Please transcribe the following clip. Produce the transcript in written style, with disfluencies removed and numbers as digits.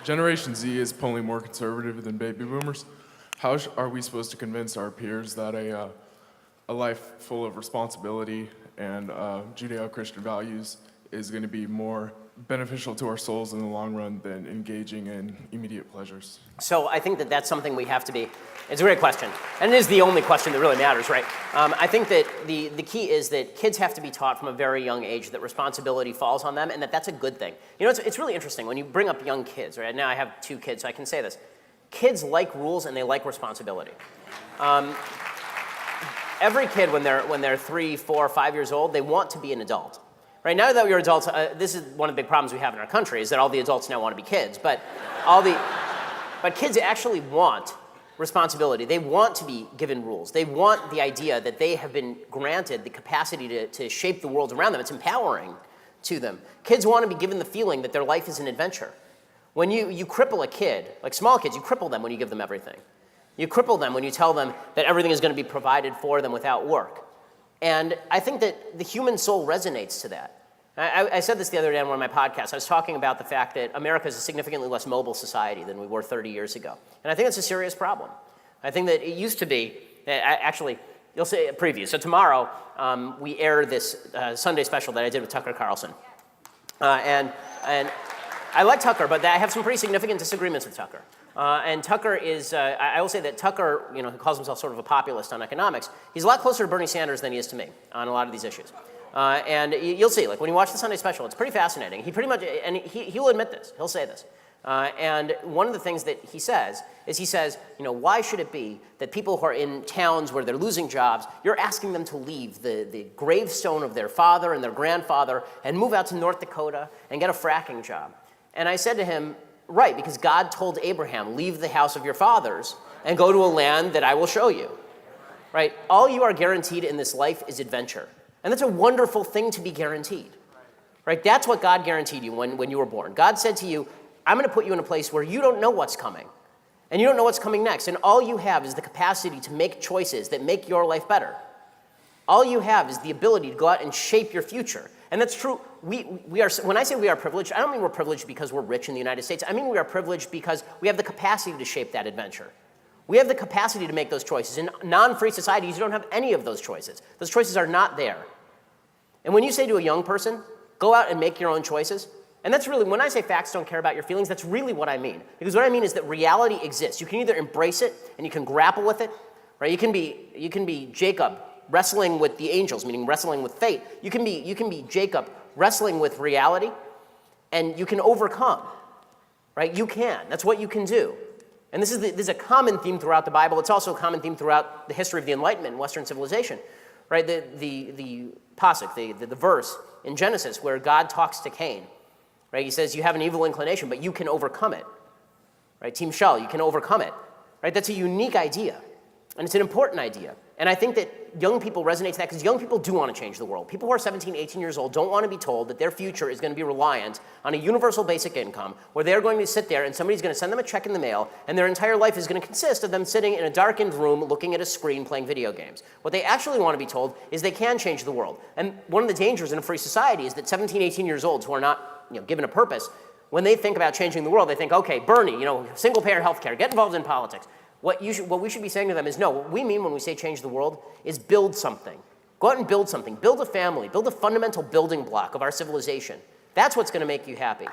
Generation Z is polling more conservative than baby boomers. How are we supposed to convince our peers that a life full of responsibility and Judeo-Christian values is going to be more beneficial to our souls in the long run than engaging in immediate pleasures? So I think that that's something we have to be, it's a great question. And it is the only question that really matters, right? I think that the key is that kids have to be taught from a very young age that responsibility falls on them and that that's a good thing. You know, it's really interesting when you bring up young kids, right? Now I have 2 kids, so I can say this. Kids like rules and they like responsibility. Every kid, when they're 3, 4, 5 years old, they want to be an adult. Right now that we're adults, this is one of the big problems we have in our country is that all the adults now want to be kids, but kids actually want responsibility. They want to be given rules. They want the idea that they have been granted the capacity to shape the world around them. It's empowering to them. Kids want to be given the feeling that their life is an adventure. When you cripple a kid, like small kids, you cripple them when you give them everything. You cripple them when you tell them that everything is going to be provided for them without work. And I think that the human soul resonates to that. I said this the other day on one of my podcasts. I was talking about the fact that America is a significantly less mobile society than we were 30 years ago. And I think it's a serious problem. I think that it used to be, actually, you'll say a preview. So tomorrow, we air this Sunday special that I did with Tucker Carlson. And I like Tucker, but I have some pretty significant disagreements with Tucker. And Tucker is, I will say that Tucker, who calls himself sort of a populist on economics, he's a lot closer to Bernie Sanders than he is to me on a lot of these issues. And you'll see, like when you watch the Sunday special, it's pretty fascinating. He pretty much, and he'll admit this, he'll say this. And one of the things that he says is, why should it be that people who are in towns where they're losing jobs, you're asking them to leave the gravestone of their father and their grandfather and move out to North Dakota and get a fracking job? And I said to him, right, because God told Abraham, leave the house of your fathers and go to a land that I will show you. Right? All you are guaranteed in this life is adventure. And that's a wonderful thing to be guaranteed. Right? That's what God guaranteed you when you were born. God said to you, I'm going to put you in a place where you don't know what's coming. And you don't know what's coming next. And all you have is the capacity to make choices that make your life better. All you have is the ability to go out and shape your future. And that's true. We are, when I say we are privileged, I don't mean we're privileged because we're rich in the United States. I mean we are privileged because we have the capacity to shape that adventure. We have the capacity to make those choices. In non-free societies, you don't have any of those choices. Those choices are not there. And when you say to a young person, go out and make your own choices, and that's really, when I say facts don't care about your feelings, that's really what I mean. Because what I mean is that reality exists. You can either embrace it and you can grapple with it, right? You can be Jacob wrestling with the angels, meaning wrestling with fate. You can be Jacob wrestling with reality, and you can overcome, right? You can. That's what you can do. And this is a common theme throughout the Bible. It's also a common theme throughout the history of the Enlightenment in Western civilization, right? The pasuk, the verse in Genesis where God talks to Cain, right? He says, you have an evil inclination, but you can overcome it, right? Team Shell, you can overcome it, right? That's a unique idea, and it's an important idea. And I think that young people resonate to that because young people do want to change the world. People who are 17, 18 years old don't want to be told that their future is going to be reliant on a universal basic income where they're going to sit there and somebody's going to send them a check in the mail and their entire life is going to consist of them sitting in a darkened room looking at a screen playing video games. What they actually want to be told is they can change the world. And one of the dangers in a free society is that 17, 18 years olds who are not given a purpose, when they think about changing the world, they think, okay, Bernie, single-payer healthcare, get involved in politics. What we should be saying to them is, no, what we mean when we say change the world is build something. Go out and build something. Build a family. Build a fundamental building block of our civilization. That's what's going to make you happy.